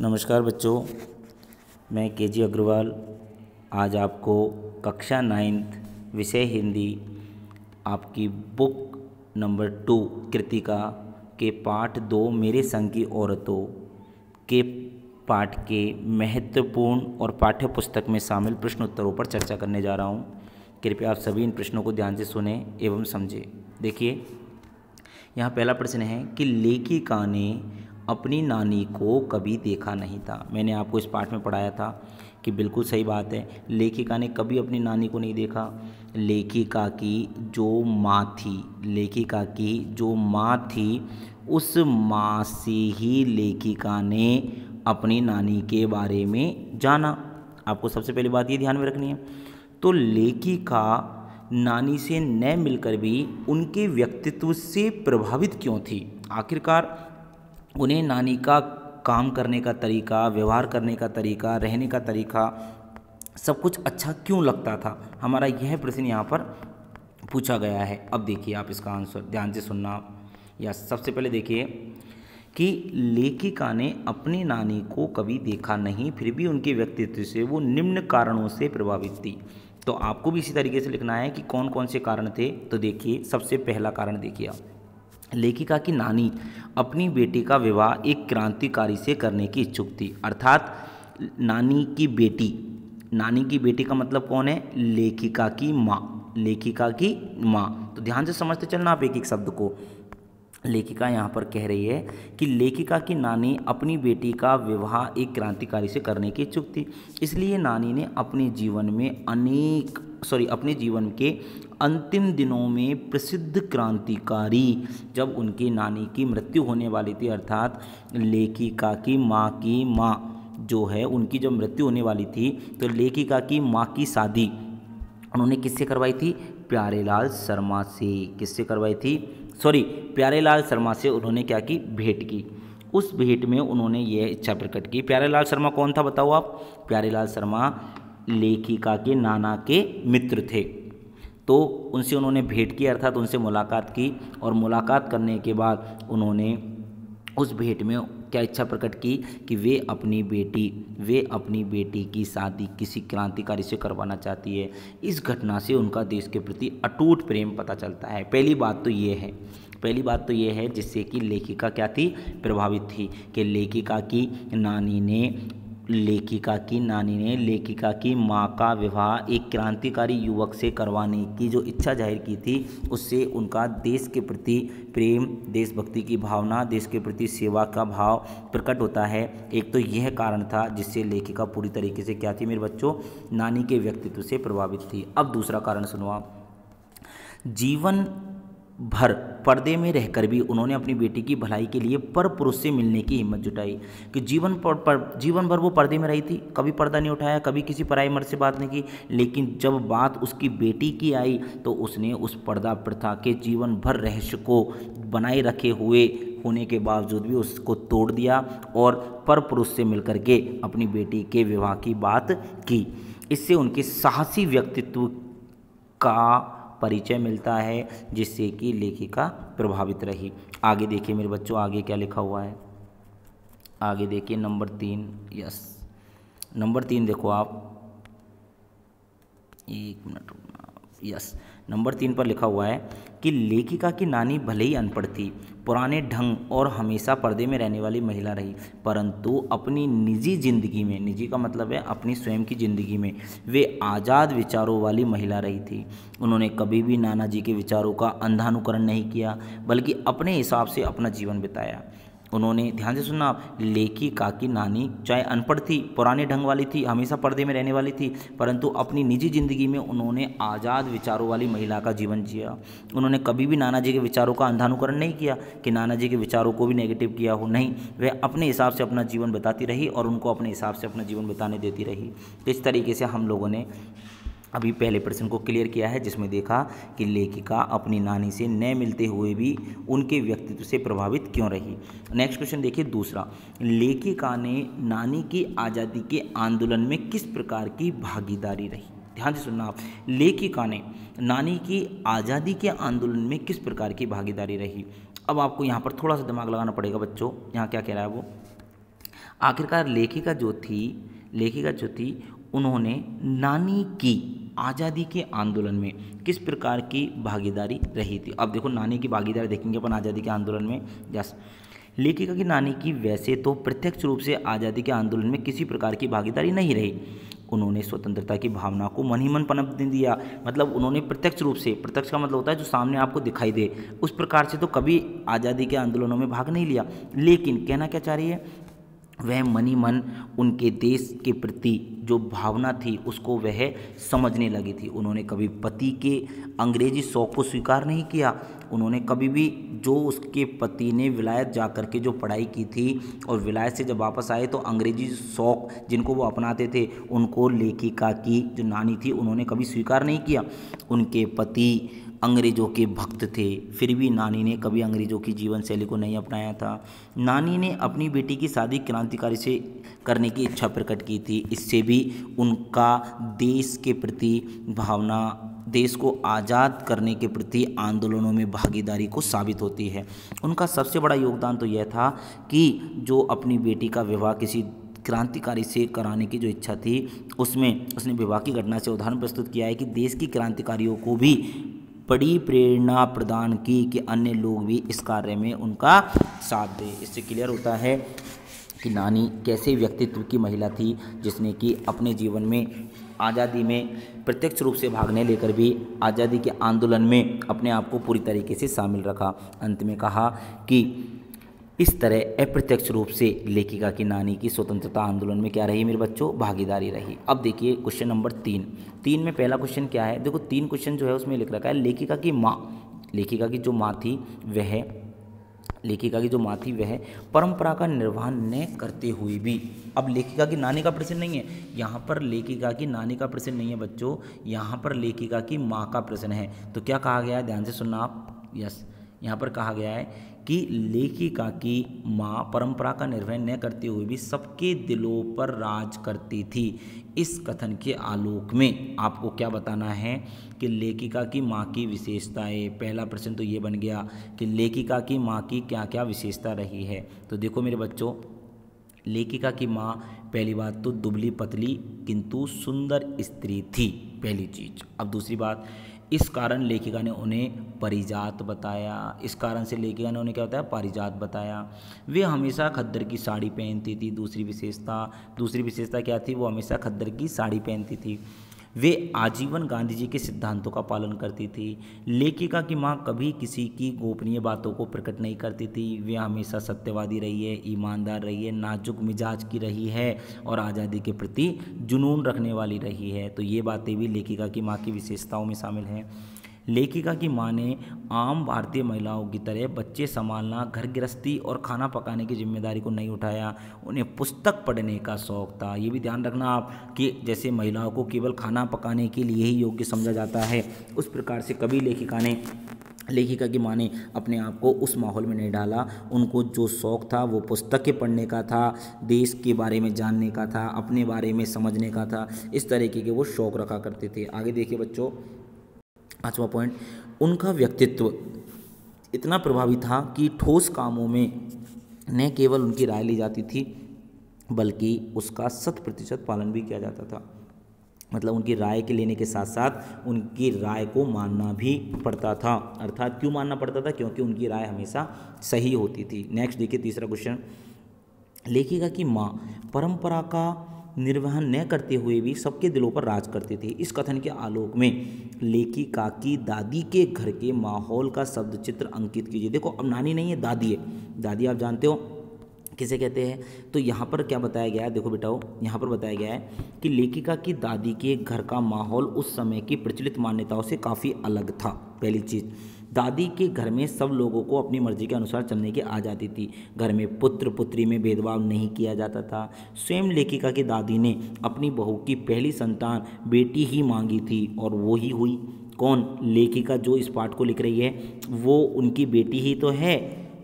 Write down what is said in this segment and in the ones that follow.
नमस्कार बच्चों, मैं के अग्रवाल आज आपको कक्षा 9th विषय हिंदी आपकी बुक नंबर 2 कृतिका के पाठ 2 मेरे संग की औरतों के पाठ के महत्वपूर्ण और पाठ्य पुस्तक में शामिल प्रश्न उत्तरों पर चर्चा करने जा रहा हूँ। कृपया आप सभी इन प्रश्नों को ध्यान से सुने एवं समझें। देखिए, यहाँ पहला प्रश्न है कि लेखिका ने अपनी नानी को कभी देखा नहीं था। मैंने आपको इस पाठ में पढ़ाया था कि बिल्कुल सही बात है, लेखिका ने कभी अपनी नानी को नहीं देखा। लेखिका की जो माँ थी उस माँ से ही लेखिका ने अपनी नानी के बारे में जाना। आपको सबसे पहली बात ये ध्यान में रखनी है। तो लेखिका नानी से न मिलकर भी उनके व्यक्तित्व से प्रभावित क्यों थी? आखिरकार उन्हें नानी का काम करने का तरीका, व्यवहार करने का तरीका, रहने का तरीका सब कुछ अच्छा क्यों लगता था? हमारा यह प्रश्न यहाँ पर पूछा गया है। अब देखिए, आप इसका आंसर ध्यान से सुनना। या सबसे पहले देखिए कि लेखिका ने अपनी नानी को कभी देखा नहीं, फिर भी उनके व्यक्तित्व से वो निम्न कारणों से प्रभावित थी। तो आपको भी इसी तरीके से लिखना है कि कौन कौन से कारण थे। तो देखिए, सबसे पहला कारण देखिए आप, लेखिका की नानी अपनी बेटी का विवाह एक क्रांतिकारी से करने की इच्छुक थी। अर्थात नानी की बेटी का मतलब कौन है? लेखिका की माँ। तो ध्यान से समझते चलना आप एक एक शब्द को। लेखिका यहाँ पर कह रही है कि लेखिका की नानी अपनी बेटी का विवाह एक क्रांतिकारी से करने की इच्छुक थी, इसलिए नानी ने अपने जीवन के अंतिम दिनों में प्रसिद्ध क्रांतिकारी, जब उनकी नानी की मृत्यु होने वाली थी, अर्थात लेखिका की माँ जो है उनकी जब मृत्यु होने वाली थी, तो लेखिका की माँ की शादी उन्होंने किससे करवाई थी? प्यारेलाल शर्मा से। किससे करवाई थी? प्यारेलाल शर्मा से उन्होंने क्या की? भेंट की। उस भेंट में उन्होंने ये इच्छा प्रकट की। प्यारेलाल शर्मा कौन था बताओ आप? प्यारेलाल शर्मा लेखिका के नाना के मित्र थे। तो उनसे उन्होंने भेंट की, अर्थात उनसे मुलाकात की, और मुलाकात करने के बाद उन्होंने उस भेंट में क्या इच्छा प्रकट की कि वे अपनी बेटी की शादी किसी क्रांतिकारी से करवाना चाहती है। इस घटना से उनका देश के प्रति अटूट प्रेम पता चलता है। पहली बात तो ये है जिससे कि लेखिका क्या थी? प्रभावित थी, कि लेखिका की नानी ने लेखिका की माँ का विवाह एक क्रांतिकारी युवक से करवाने की जो इच्छा जाहिर की थी, उससे उनका देश के प्रति प्रेम, देशभक्ति की भावना, देश के प्रति सेवा का भाव प्रकट होता है। एक तो यह कारण था जिससे लेखिका पूरी तरीके से क्या थी मेरे बच्चों? नानी के व्यक्तित्व से प्रभावित थी। अब दूसरा कारण सुनो आप। जीवन भर पर्दे में रहकर भी उन्होंने अपनी बेटी की भलाई के लिए पर पुरुष से मिलने की हिम्मत जुटाई। कि जीवन भर वो पर्दे में रही थी, कभी पर्दा नहीं उठाया, कभी किसी पराई मर्द से बात नहीं की, लेकिन जब बात उसकी बेटी की आई तो उसने उस पर्दा प्रथा के जीवन भर रहस्य को बनाए रखे हुए होने के बावजूद भी उसको तोड़ दिया और पर पुरुष से मिलकर के अपनी बेटी के विवाह की बात की। इससे उनके साहसी व्यक्तित्व का परिचय मिलता है, जिससे कि लेखिका प्रभावित रही। आगे देखिए मेरे बच्चों, आगे क्या लिखा हुआ है? आगे देखिए नंबर 3। नंबर 3 देखो आप, एक मिनट रुकना। नंबर 3 पर लिखा हुआ है कि लेखिका की नानी भले ही अनपढ़ थी, पुराने ढंग और हमेशा पर्दे में रहने वाली महिला रही, परंतु अपनी निजी जिंदगी में, निजी का मतलब है अपनी स्वयं की जिंदगी में, वे आज़ाद विचारों वाली महिला रही थी। उन्होंने कभी भी नाना जी के विचारों का अंधानुकरण नहीं किया, बल्कि अपने हिसाब से अपना जीवन बिताया। उन्होंने, ध्यान से सुनना आप, लेखिका की नानी चाहे अनपढ़ थी, पुराने ढंग वाली थी, हमेशा पर्दे में रहने वाली थी, परंतु अपनी निजी जिंदगी में उन्होंने आज़ाद विचारों वाली महिला का जीवन जिया। उन्होंने कभी भी नाना जी के विचारों का अंधानुकरण नहीं किया कि नाना जी के विचारों को भी नेगेटिव किया हो, नहीं, वह अपने हिसाब से अपना जीवन बिताती रही और उनको अपने हिसाब से अपना जीवन बिताने देती रही। इस तरीके से हम लोगों ने अभी पहले प्रश्न को क्लियर किया है, जिसमें देखा कि लेखिका अपनी नानी से न मिलते हुए भी उनके व्यक्तित्व से प्रभावित क्यों रही। नेक्स्ट क्वेश्चन देखिए दूसरा, लेखिका ने नानी की आज़ादी के आंदोलन में किस प्रकार की भागीदारी रही? ध्यान से सुनना आप, लेखिका ने नानी की आज़ादी के आंदोलन में किस प्रकार की भागीदारी रही। अब आपको यहाँ पर थोड़ा सा दिमाग लगाना पड़ेगा बच्चों। यहाँ क्या कह रहा है वो? आखिरकार लेखिका जो थी उन्होंने नानी की आज़ादी के आंदोलन में किस प्रकार की भागीदारी रही थी। अब देखो नानी की भागीदारी देखेंगे अपन आज़ादी के आंदोलन में। यस, लेखिका की नानी की वैसे तो प्रत्यक्ष रूप से आज़ादी के आंदोलन में किसी प्रकार की भागीदारी नहीं रही। उन्होंने स्वतंत्रता की भावना को मन ही मन पनपने दिया। मतलब उन्होंने प्रत्यक्ष रूप से, प्रत्यक्ष का मतलब होता है जो सामने आपको दिखाई दे, उस प्रकार से तो कभी आज़ादी के आंदोलनों में भाग नहीं लिया। लेकिन कहना क्या चाह रही है, वह मन ही मन उनके देश के प्रति जो भावना थी उसको वह समझने लगी थी। उन्होंने कभी पति के अंग्रेजी शौक को स्वीकार नहीं किया। उन्होंने कभी भी जो उसके पति ने विलायत जा कर के जो पढ़ाई की थी और विलायत से जब वापस आए तो अंग्रेजी शौक जिनको वो अपनाते थे उनको लेखिका की जो नानी थी उन्होंने कभी स्वीकार नहीं किया। उनके पति अंग्रेज़ों के भक्त थे, फिर भी नानी ने कभी अंग्रेज़ों की जीवन शैली को नहीं अपनाया था। नानी ने अपनी बेटी की शादी क्रांतिकारी से करने की इच्छा प्रकट की थी। इससे भी उनका देश के प्रति भावना, देश को आज़ाद करने के प्रति आंदोलनों में भागीदारी को साबित होती है। उनका सबसे बड़ा योगदान तो यह था कि जो अपनी बेटी का विवाह किसी क्रांतिकारी से कराने की जो इच्छा थी उसमें उसने विवाह की घटना से उदाहरण प्रस्तुत किया है कि देश की क्रांतिकारियों को भी बड़ी प्रेरणा प्रदान की कि अन्य लोग भी इस कार्य में उनका साथ दें। इससे क्लियर होता है कि नानी कैसे व्यक्तित्व की महिला थी जिसने कि अपने जीवन में आज़ादी में प्रत्यक्ष रूप से भाग नहीं लेकर भी आज़ादी के आंदोलन में अपने आप को पूरी तरीके से शामिल रखा। अंत में कहा कि इस तरह अप्रत्यक्ष रूप से लेखिका की नानी की स्वतंत्रता आंदोलन में क्या रही मेरे बच्चों, भागीदारी रही। अब देखिए क्वेश्चन नंबर 3 में पहला क्वेश्चन क्या है, देखो 3 क्वेश्चन जो है उसमें लिख रखा है लेखिका की माँ, लेखिका की जो माँ थी वह परंपरा का निर्वाह न करते हुए भी, अब लेखिका की नानी का प्रश्न नहीं है यहाँ पर, लेखिका की नानी का प्रश्न नहीं है बच्चों, यहाँ पर लेखिका की माँ का प्रश्न है। तो क्या कहा गया है, ध्यान से सुनना आप। यस, यहाँ पर कहा गया है कि लेखिका की माँ परंपरा का निर्वहन न करते हुए भी सबके दिलों पर राज करती थी। इस कथन के आलोक में आपको क्या बताना है कि लेखिका की माँ की विशेषताएं। पहला प्रश्न तो ये बन गया कि लेखिका की माँ की क्या क्या विशेषता रही है। तो देखो मेरे बच्चों, लेखिका की माँ पहली बात तो दुबली पतली किंतु सुंदर स्त्री थी, पहली चीज। अब दूसरी बात, इस कारण लेखिका ने उन्हें पारिजात बताया। इस कारण से लेखिका ने उन्हें क्या बताया, पारिजात बताया। वे हमेशा खद्दर की साड़ी पहनती थी। दूसरी विशेषता क्या थी, वो हमेशा खद्दर की साड़ी पहनती थी। वे आजीवन गांधी जी के सिद्धांतों का पालन करती थी। लेखिका की माँ कभी किसी की गोपनीय बातों को प्रकट नहीं करती थी। वे हमेशा सत्यवादी रही है, ईमानदार रही है, नाजुक मिजाज की रही है और आज़ादी के प्रति जुनून रखने वाली रही है। तो ये बातें भी लेखिका की माँ की विशेषताओं में शामिल हैं। लेखिका की माँ ने आम भारतीय महिलाओं की तरह बच्चे संभालना, घर गृहस्थी और खाना पकाने की जिम्मेदारी को नहीं उठाया। उन्हें पुस्तक पढ़ने का शौक़ था। ये भी ध्यान रखना आप कि जैसे महिलाओं को केवल खाना पकाने के लिए ही योग्य समझा जाता है, उस प्रकार से कभी लेखिका की माँ ने अपने आप को उस माहौल में नहीं डाला। उनको जो शौक़ था वो पुस्तकें पढ़ने का था, देश के बारे में जानने का था, अपने बारे में समझने का था। इस तरीके के वो शौक़ रखा करते थे। आगे देखिए बच्चों, 5वां पॉइंट, उनका व्यक्तित्व इतना प्रभावी था कि ठोस कामों में न केवल उनकी राय ली जाती थी बल्कि उसका 100% पालन भी किया जाता था। मतलब उनकी राय के लेने के साथ साथ उनकी राय को मानना भी पड़ता था। अर्थात क्यों मानना पड़ता था, क्योंकि उनकी राय हमेशा सही होती थी। नेक्स्ट देखिए तीसरा क्वेश्चन, लेखिका की माँ परंपरा का निर्वहन न करते हुए भी सबके दिलों पर राज करते थे। इस कथन के आलोक में लेखिका की दादी के घर के माहौल का शब्द चित्र अंकित कीजिए। देखो अब नानी नहीं है, दादी है। दादी आप जानते हो किसे कहते हैं। तो यहाँ पर क्या बताया गया है, देखो बेटाओ, यहाँ पर बताया गया है कि लेखिका की दादी के घर का माहौल उस समय की प्रचलित मान्यताओं से काफ़ी अलग था। पहली चीज़, दादी के घर में सब लोगों को अपनी मर्जी के अनुसार चलने की आज़ादी थी। घर में पुत्र पुत्री में भेदभाव नहीं किया जाता था। स्वयं लेखिका की दादी ने अपनी बहू की पहली संतान बेटी ही मांगी थी और वो ही हुई। कौन, लेखिका जो इस पाठ को लिख रही है वो उनकी बेटी ही तो है।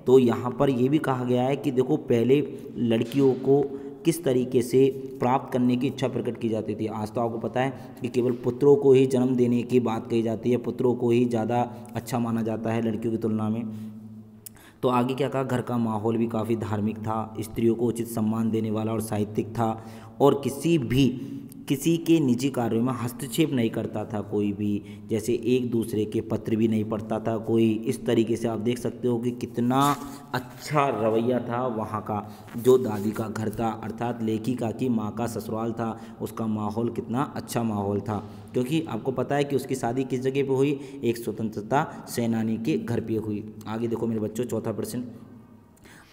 तो यहाँ पर यह भी कहा गया है कि देखो पहले लड़कियों को किस तरीके से प्राप्त करने की इच्छा प्रकट की जाती थी। आज तो आपको पता है कि केवल पुत्रों को ही जन्म देने की बात कही जाती है, पुत्रों को ही ज़्यादा अच्छा माना जाता है लड़कियों की तुलना में। तो आगे क्या कहा, घर का माहौल भी काफ़ी धार्मिक था, स्त्रियों को उचित सम्मान देने वाला और साहित्यिक था, और किसी के निजी कार्यों में हस्तक्षेप नहीं करता था कोई भी, जैसे एक दूसरे के पत्र भी नहीं पढ़ता था कोई। इस तरीके से आप देख सकते हो कि कितना अच्छा रवैया था वहाँ का। जो दादी का घर था, अर्थात लेखिका की माँ का ससुराल था, उसका माहौल कितना अच्छा माहौल था, क्योंकि आपको पता है कि उसकी शादी किस जगह पे हुई, एक स्वतंत्रता सेनानी के घर पे हुई। आगे देखो मेरे बच्चों, चौथा प्रश्न,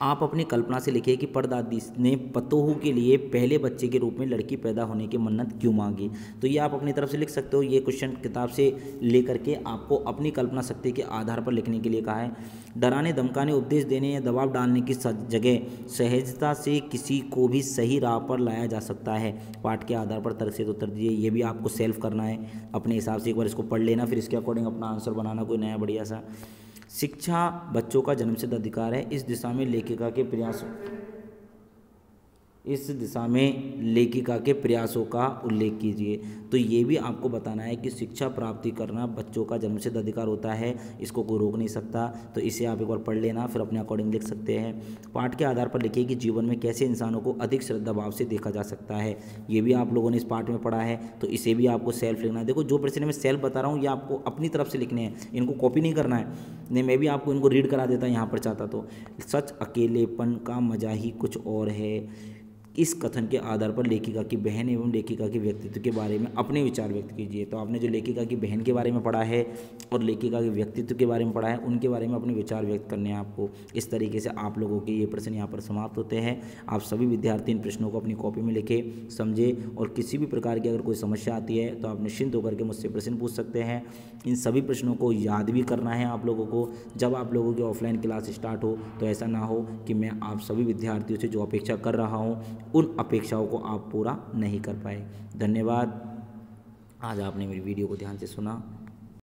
आप अपनी कल्पना से लिखिए कि परदादी ने पतोहू के लिए पहले बच्चे के रूप में लड़की पैदा होने की मन्नत क्यों मांगी। तो ये आप अपनी तरफ से लिख सकते हो, ये क्वेश्चन किताब से लेकर के आपको अपनी कल्पना शक्ति के आधार पर लिखने के लिए कहा है। डराने धमकाने, उपदेश देने या दबाव डालने की जगह सहजता से किसी को भी सही राह पर लाया जा सकता है। पाठ के आधार पर तर्क से उत्तर दीजिए। ये भी आपको सेल्फ करना है अपने हिसाब से, एक बार इसको पढ़ लेना, फिर इसके अकॉर्डिंग अपना आंसर बनाना कोई नया बढ़िया सा। शिक्षा बच्चों का जन्मसिद्ध अधिकार है, इस दिशा में लेखिका के प्रयासों का उल्लेख कीजिए। तो ये भी आपको बताना है कि शिक्षा प्राप्ति करना बच्चों का जन्मसिद्ध अधिकार होता है, इसको कोई रोक नहीं सकता। तो इसे आप एक बार पढ़ लेना, फिर अपने अकॉर्डिंग लिख सकते हैं। पाठ के आधार पर लिखिए कि जीवन में कैसे इंसानों को अधिक श्रद्धा भाव से देखा जा सकता है। ये भी आप लोगों ने इस पाठ में पढ़ा है, तो इसे भी आपको सेल्फ लिखना है। देखो, जो प्रश्न मैं सेल्फ बता रहा हूँ ये आपको अपनी तरफ से लिखने हैं, इनको कॉपी नहीं करना है। नहीं, मैं भी आपको इनको रीड करा देता यहाँ पर चाहता तो। सच अकेलेपन का मजा ही कुछ और है। इस कथन के आधार पर लेखिका की बहन एवं लेखिका के व्यक्तित्व के बारे में अपने विचार व्यक्त कीजिए। तो आपने जो लेखिका की बहन के बारे में पढ़ा है और लेखिका के व्यक्तित्व के बारे में पढ़ा है, उनके बारे में अपने विचार व्यक्त करने हैं आपको। इस तरीके से आप लोगों के ये प्रश्न यहाँ पर समाप्त होते हैं। आप सभी विद्यार्थी इन प्रश्नों को अपनी कॉपी में लिखें, समझे, और किसी भी प्रकार की अगर कोई समस्या आती है तो आप निश्चिंत होकर के मुझसे प्रश्न पूछ सकते हैं। इन सभी प्रश्नों को याद भी करना है आप लोगों को। जब आप लोगों की ऑफलाइन क्लास स्टार्ट हो तो ऐसा ना हो कि मैं आप सभी विद्यार्थियों से जो अपेक्षा कर रहा हूँ उन अपेक्षाओं को आप पूरा नहीं कर पाए। धन्यवाद। आज आपने मेरी वीडियो को ध्यान से सुना।